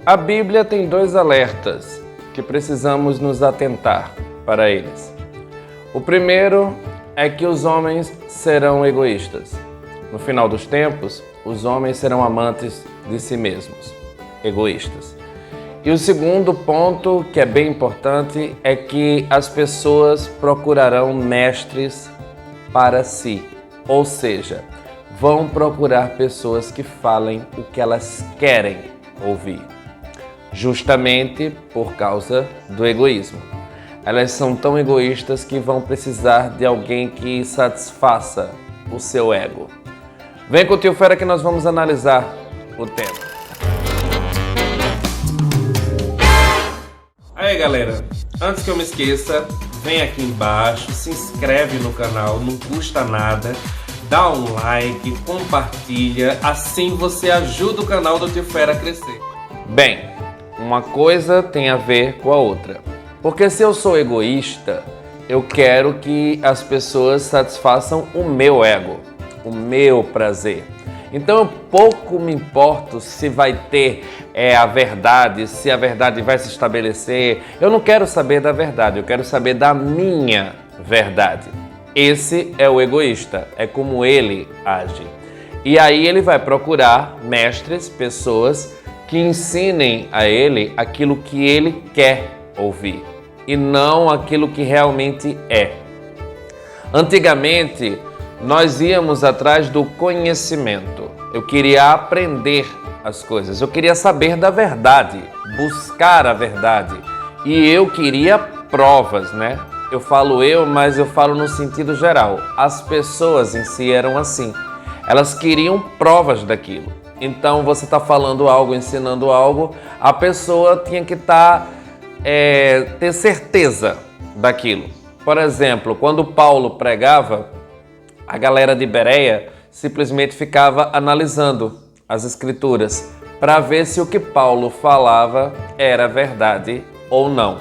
A Bíblia tem dois alertas que precisamos nos atentar para eles. O primeiro é que os homens serão egoístas. No final dos tempos, os homens serão amantes de si mesmos, egoístas. E o segundo ponto, que é bem importante, é que as pessoas procurarão mestres para si, ou seja, vão procurar pessoas que falem o que elas querem ouvir, justamente por causa do egoísmo. Elas são tão egoístas que vão precisar de alguém que satisfaça o seu ego. Vem com o Tio Fera que nós vamos analisar o tema. Aí galera, antes que eu me esqueça, vem aqui embaixo, se inscreve no canal, não custa nada, dá um like, compartilha, assim você ajuda o canal do Tio Fera a crescer. Bem, uma coisa tem a ver com a outra, porque se eu sou egoísta, eu quero que as pessoas satisfaçam o meu ego, o meu prazer. Então eu pouco me importo se vai ter a verdade, se a verdade vai se estabelecer. Eu não quero saber da verdade, eu quero saber da minha verdade. Esse é o egoísta, é como ele age. E aí ele vai procurar mestres, pessoas que ensinem a ele aquilo que ele quer ouvir e não aquilo que realmente é. Antigamente, nós íamos atrás do conhecimento. Eu queria aprender as coisas, eu queria saber da verdade, buscar a verdade. E eu queria provas, né? Eu falo eu, mas eu falo no sentido geral. As pessoas em si eram assim. Elas queriam provas daquilo. Então você está falando algo, ensinando algo, a pessoa tinha que ter certeza daquilo. Por exemplo, quando Paulo pregava, a galera de Bereia simplesmente ficava analisando as escrituras para ver se o que Paulo falava era verdade ou não.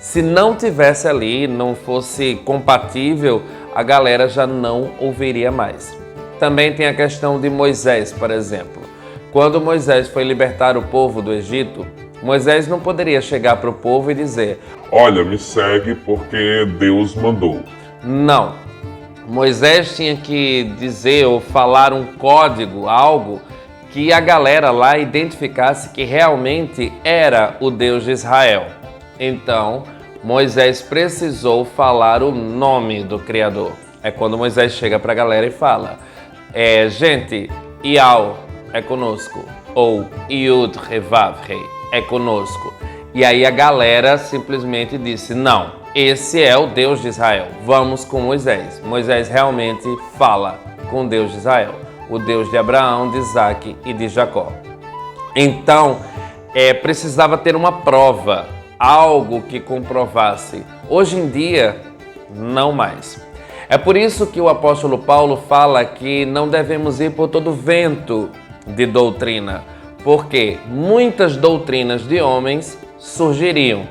Se não tivesse ali, não fosse compatível, a galera já não ouviria mais. Também tem a questão de Moisés, por exemplo. Quando Moisés foi libertar o povo do Egito, Moisés não poderia chegar para o povo e dizer: olha, me segue porque Deus mandou. Não. Moisés tinha que dizer ou falar um código, algo que a galera lá identificasse que realmente era o Deus de Israel. Então, Moisés precisou falar o nome do Criador. É quando Moisés chega para a galera e fala: gente, Iau é conosco, ou Iud Revav Rei é conosco. E aí a galera simplesmente disse: não, esse é o Deus de Israel, vamos com Moisés. Moisés realmente fala com o Deus de Israel, o Deus de Abraão, de Isaac e de Jacó. Então, precisava ter uma prova, algo que comprovasse. Hoje em dia, não mais. É por isso que o apóstolo Paulo fala que não devemos ir por todo vento de doutrina, porque muitas doutrinas de homens surgiriam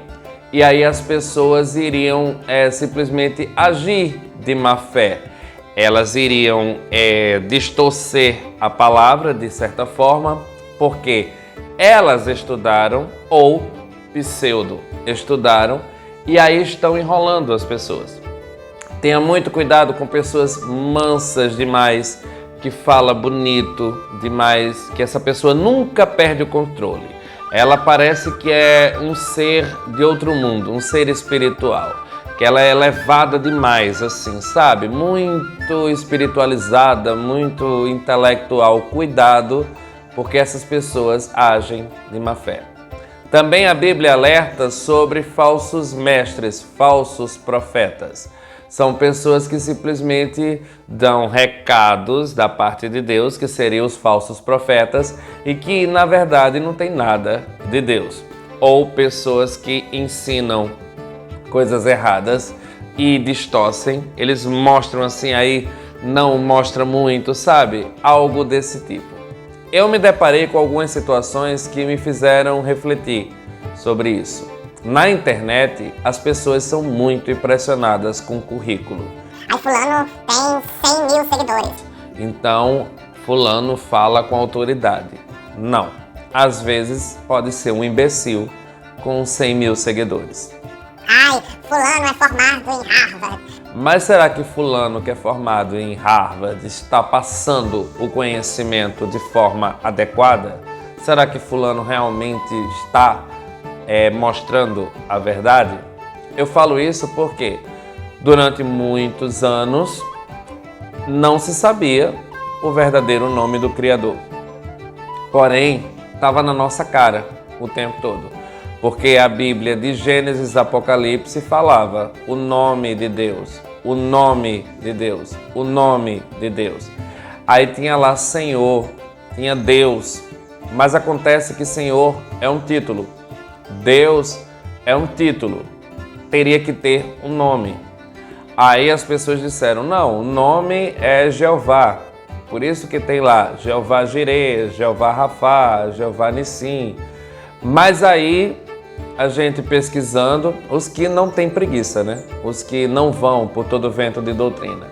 e aí as pessoas iriam simplesmente agir de má fé. Elas iriam distorcer a palavra de certa forma, porque elas estudaram ou pseudo estudaram e aí estão enrolando as pessoas. Tenha muito cuidado com pessoas mansas demais, que fala bonito demais, que essa pessoa nunca perde o controle. Ela parece que é um ser de outro mundo, um ser espiritual, que ela é elevada demais, assim, sabe? Muito espiritualizada, muito intelectual. Cuidado, porque essas pessoas agem de má fé. Também a Bíblia alerta sobre falsos mestres, falsos profetas. São pessoas que simplesmente dão recados da parte de Deus, que seriam os falsos profetas, e que, na verdade, não tem nada de Deus. Ou pessoas que ensinam coisas erradas e distorcem. Eles mostram assim, aí não mostra muito, sabe? Algo desse tipo. Eu me deparei com algumas situações que me fizeram refletir sobre isso. Na internet, as pessoas são muito impressionadas com o currículo. Aí fulano tem 100 mil seguidores. Então, fulano fala com autoridade. Não. às vezes pode ser um imbecil com 100 mil seguidores. Ai, fulano é formado em Harvard. Mas será que fulano que é formado em Harvard está passando o conhecimento de forma adequada? Será que fulano realmente está mostrando a verdade? Eu falo isso porque durante muitos anos não se sabia o verdadeiro nome do Criador. Porém, estava na nossa cara o tempo todo. Porque a Bíblia de Gênesis e Apocalipse falava o nome de Deus, o nome de Deus, o nome de Deus. Aí tinha lá Senhor, tinha Deus, mas acontece que Senhor é um título, Deus é um título, teria que ter um nome. Aí as pessoas disseram, não, o nome é Jeová, por isso que tem lá Jeová Jireh, Jeová Rafá, Jeová Nissim. Mas aí a gente pesquisando, os que não têm preguiça, né? Os que não vão por todo vento de doutrina.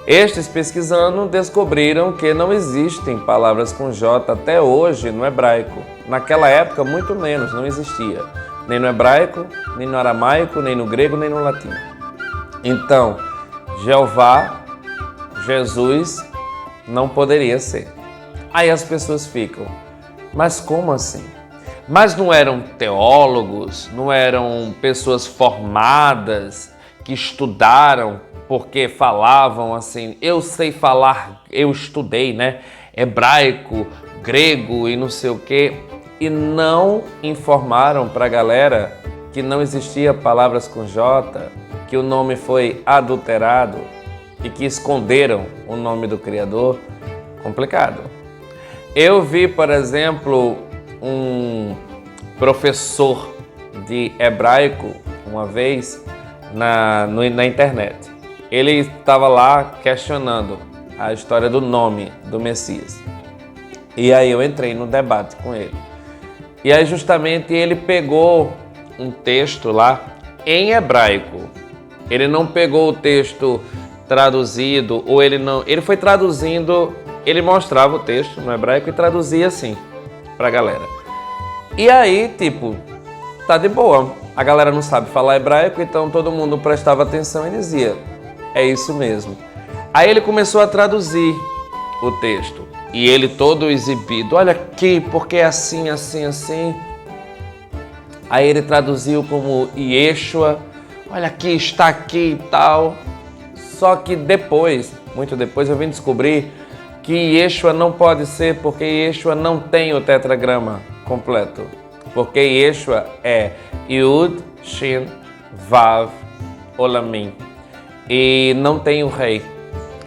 Estes pesquisando descobriram que não existem palavras com J até hoje no hebraico. Naquela época, muito menos, não existia. Nem no hebraico, nem no aramaico, nem no grego, nem no latim. Então, Jeová, Jesus, não poderia ser. Aí as pessoas ficam, mas como assim? Mas não eram teólogos, não eram pessoas formadas que estudaram porque falavam assim, eu sei falar, eu estudei, né? Hebraico, grego e não sei o quê. E não informaram para a galera que não existia palavras com J, que o nome foi adulterado e que esconderam o nome do Criador. Complicado. Eu vi, por exemplo, um professor de hebraico uma vez na internet. Ele estava lá questionando a história do nome do Messias. E aí eu entrei no debate com ele. E aí justamente ele pegou um texto lá em hebraico. Ele não pegou o texto traduzido, ou ele foi traduzindo, ele mostrava o texto no hebraico e traduzia assim pra galera. E aí, tipo, tá de boa. A galera não sabe falar hebraico, então todo mundo prestava atenção e dizia, é isso mesmo. Aí ele começou a traduzir o texto. E ele todo exibido, olha aqui, porque é assim, assim, assim. Aí ele traduziu como Yeshua, olha aqui, está aqui e tal. Só que depois, muito depois, eu vim descobrir que Yeshua não pode ser porque Yeshua não tem o tetragrama completo. Porque Yeshua é Yud, Shin, Vav, Olamim. E não tem o rei.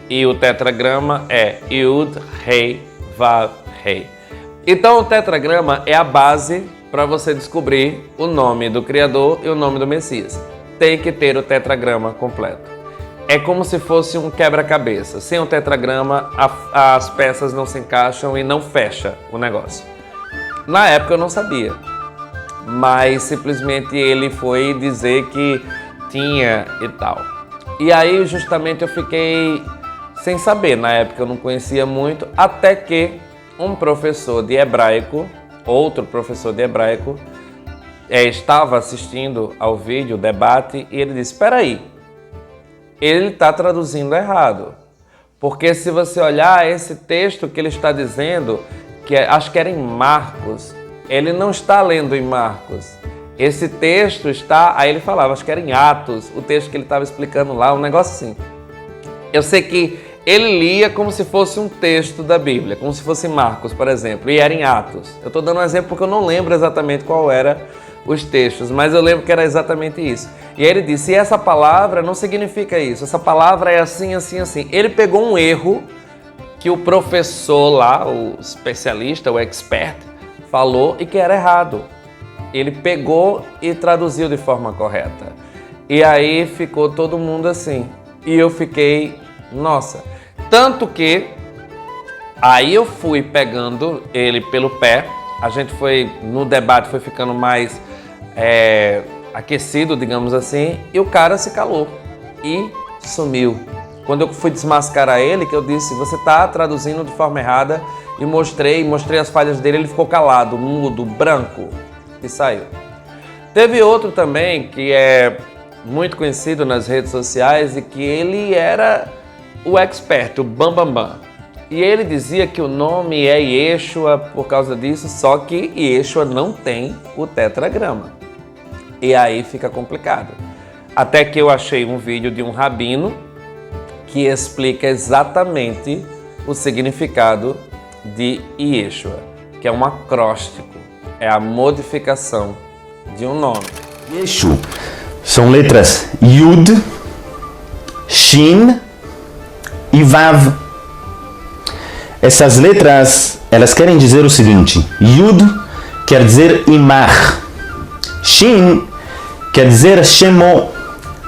E o tetragrama é Yud, Rei, Vav, Rei. Então o tetragrama é a base para você descobrir o nome do Criador e o nome do Messias. Tem que ter o tetragrama completo. É como se fosse um quebra-cabeça. Sem o tetragrama, as peças não se encaixam e não fecha o negócio. Na época eu não sabia, mas simplesmente ele foi dizer que tinha e tal. E aí justamente eu fiquei sem saber, na época eu não conhecia muito, até que um professor de hebraico, outro professor de hebraico, estava assistindo ao vídeo, o debate, e ele disse, espera aí, ele está traduzindo errado. Porque se você olhar esse texto que ele está dizendo, acho que era em Marcos, ele não está lendo em Marcos. Esse texto está, aí ele falava, acho que era em Atos, o texto que ele estava explicando lá, um negócio assim. Eu sei que ele lia como se fosse um texto da Bíblia, como se fosse Marcos, por exemplo, e era em Atos. Eu estou dando um exemplo porque eu não lembro exatamente qual era os textos, mas eu lembro que era exatamente isso. E aí ele disse, e essa palavra não significa isso, essa palavra é assim, assim, assim. Ele pegou um erro que o professor lá, o especialista, o expert, falou e que era errado. Ele pegou e traduziu de forma correta. E aí ficou todo mundo assim. E eu fiquei, nossa. Tanto que aí eu fui pegando ele pelo pé. A gente foi, no debate, foi ficando mais aquecido, digamos assim. E o cara se calou e sumiu. Quando eu fui desmascarar ele, que eu disse, você está traduzindo de forma errada e mostrei as falhas dele, ele ficou calado, mudo, branco e saiu. Teve outro também que é muito conhecido nas redes sociais e que ele era o expert, o bambambam. E ele dizia que o nome é Yeshua por causa disso, só que Yeshua não tem o tetragrama. E aí fica complicado. Até que eu achei um vídeo de um rabino que explica exatamente o significado de Yeshua, que é um acróstico, é a modificação de um nome. Yeshu são letras Yud, Shin e Vav. Essas letras, elas querem dizer o seguinte: Yud quer dizer Imar, Shin quer dizer Shemo,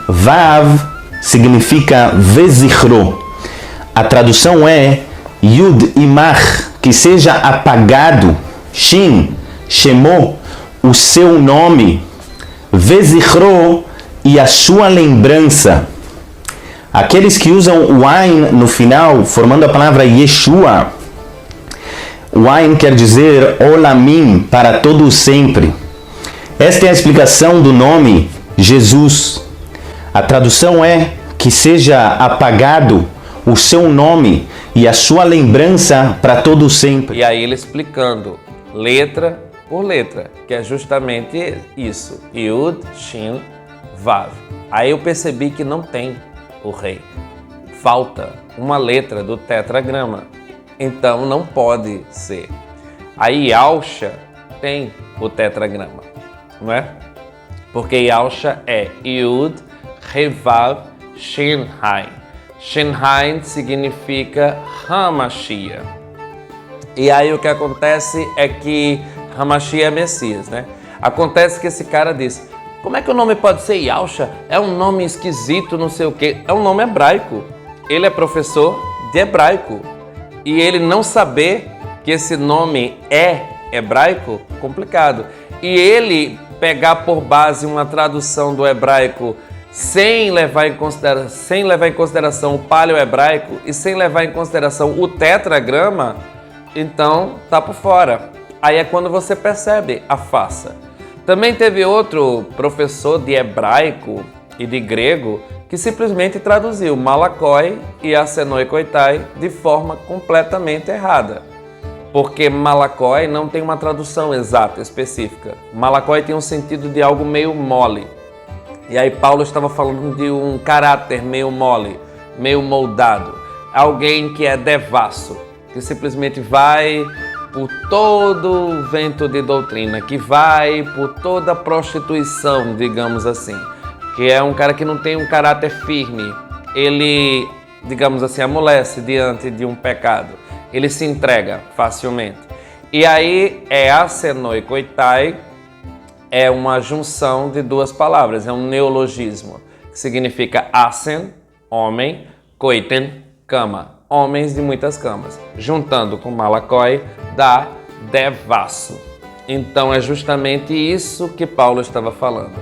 Vav significa Vezichro. A tradução é Yud Imar, que seja apagado, Shin, Shemo, o seu nome, Vezichro, e a sua lembrança. Aqueles que usam o Ain no final, formando a palavra Yeshua, o Ain quer dizer Olamim, para todo sempre. Esta é a explicação do nome Jesus. A tradução é que seja apagado o seu nome e a sua lembrança para todo sempre. E aí ele explicando letra por letra, que é justamente isso, Yud, Shin, Vav. Aí eu percebi que não tem o rei. Falta uma letra do tetragrama. Então não pode ser. Aí Yalcha tem o tetragrama, não é? Porque Yalcha é Yud, Revav, Shinhain. Shinhain significa Hamashia. E aí o que acontece é que Hamashia é Messias, né? Acontece que esse cara disse: como é que o nome pode ser Yalcha? É um nome esquisito, não sei o quê. É um nome hebraico. Ele é professor de hebraico. E ele não saber que esse nome é hebraico, complicado. E ele pegar por base uma tradução do hebraico sem levar em consideração o paleo-hebraico e sem levar em consideração o tetragrama, então tá por fora. Aí é quando você percebe a farsa. Também teve outro professor de hebraico e de grego que simplesmente traduziu Malakoi e Asenoi Koitai de forma completamente errada. Porque Malakoi não tem uma tradução exata, específica. Malakoi tem um sentido de algo meio mole. E aí Paulo estava falando de um caráter meio mole, meio moldado. Alguém que é devasso, que simplesmente vai por todo o vento de doutrina, que vai por toda a prostituição, digamos assim. Que é um cara que não tem um caráter firme. Ele, digamos assim, amolece diante de um pecado. Ele se entrega facilmente. E aí é Asenoi Koitai, é uma junção de duas palavras, é um neologismo, que significa Asen, homem, Koiten, cama, homens de muitas camas. Juntando com Malakoi, dá devasso. Então é justamente isso que Paulo estava falando,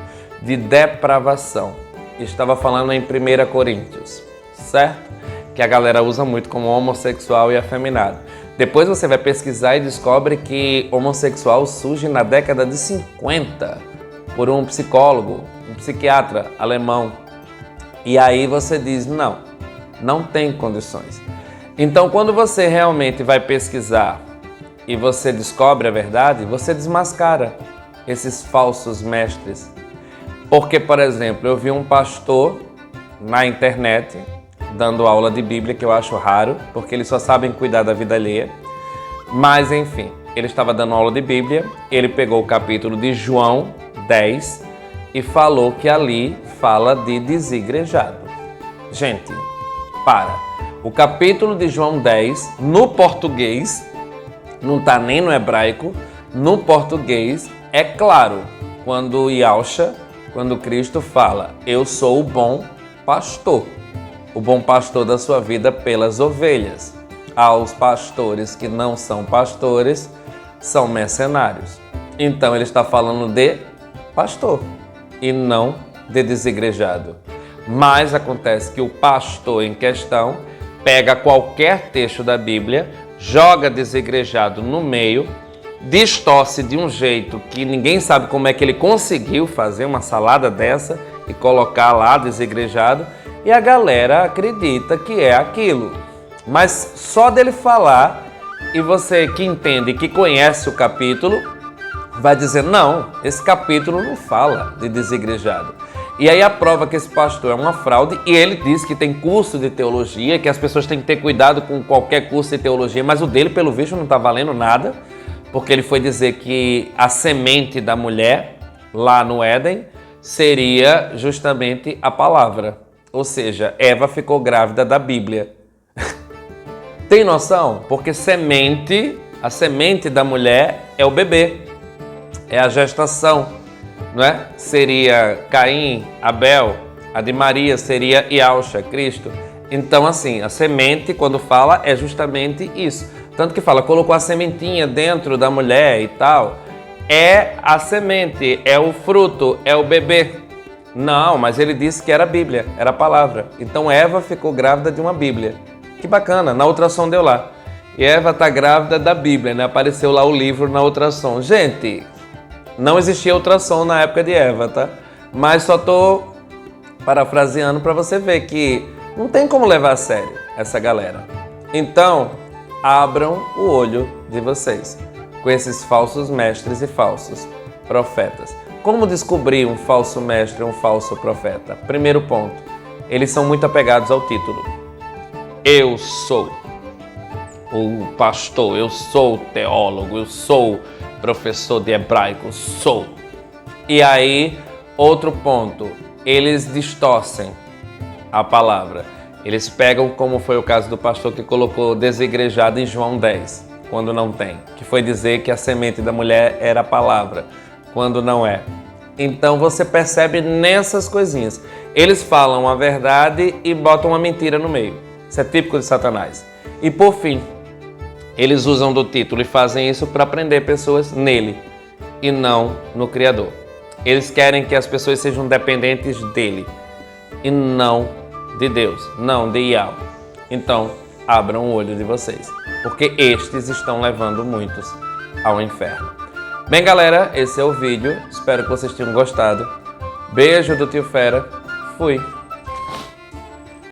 de depravação. Estava falando em 1 Coríntios, certo? Que a galera usa muito como homossexual e afeminado. Depois você vai pesquisar e descobre que homossexual surge na década de 50 por um psicólogo, um psiquiatra alemão. E aí você diz, não tem condições. Então quando você realmente vai pesquisar e você descobre a verdade, você desmascara esses falsos mestres. Porque, por exemplo, eu vi um pastor na internet dando aula de Bíblia, que eu acho raro, porque eles só sabem cuidar da vida alheia. Mas, enfim, ele estava dando aula de Bíblia, ele pegou o capítulo de João 10 e falou que ali fala de desigrejado. Gente, para. O capítulo de João 10, no português, não está nem no hebraico, no português, é claro, quando Yalcha, quando Cristo fala, eu sou o bom pastor. O bom pastor da sua vida pelas ovelhas. Aos pastores que não são pastores, são mercenários. Então ele está falando de pastor e não de desigrejado. Mas acontece que o pastor em questão pega qualquer texto da Bíblia, joga desigrejado no meio, distorce de um jeito que ninguém sabe como é que ele conseguiu fazer uma salada dessa e colocar lá desigrejado, e a galera acredita que é aquilo. Mas só dele falar, e você que entende, que conhece o capítulo, vai dizer, não, esse capítulo não fala de desigrejado. E aí a prova que esse pastor é uma fraude, e ele diz que tem curso de teologia, que as pessoas têm que ter cuidado com qualquer curso de teologia, mas o dele, pelo visto, não está valendo nada, porque ele foi dizer que a semente da mulher, lá no Éden, seria justamente a palavra. Ou seja, Eva ficou grávida da Bíblia. Tem noção? Porque a semente da mulher é o bebê, é a gestação, não é? Seria Caim, Abel, a de Maria seria Iauxa, Cristo. Então, assim, a semente, quando fala, é justamente isso. Tanto que fala, colocou a sementinha dentro da mulher e tal. É a semente, é o fruto, é o bebê. Não, mas ele disse que era a Bíblia, era a palavra. Então Eva ficou grávida de uma Bíblia. Que bacana, na ultrassom deu lá. E Eva está grávida da Bíblia, né? Apareceu lá o livro na ultrassom. Gente, não existia ultrassom na época de Eva, tá? Mas só tô parafraseando para você ver que não tem como levar a sério essa galera. Então, abram o olho de vocês com esses falsos mestres e falsos profetas. Como descobrir um falso mestre e um falso profeta? Primeiro ponto, eles são muito apegados ao título. Eu sou o pastor, eu sou o teólogo, eu sou professor de hebraico, sou. E aí, outro ponto, eles distorcem a palavra. Eles pegam, como foi o caso do pastor que colocou desigrejado em João 10, quando não tem, que foi dizer que a semente da mulher era a palavra, quando não é. Então você percebe nessas coisinhas. Eles falam a verdade e botam uma mentira no meio. Isso é típico de Satanás. E por fim, eles usam do título e fazem isso para prender pessoas nele e não no Criador. Eles querem que as pessoas sejam dependentes dele e não de Deus, não de Yahweh. Então, abram o olho de vocês, porque estes estão levando muitos ao inferno. Bem, galera, esse é o vídeo. Espero que vocês tenham gostado. Beijo do Tio Fera. Fui.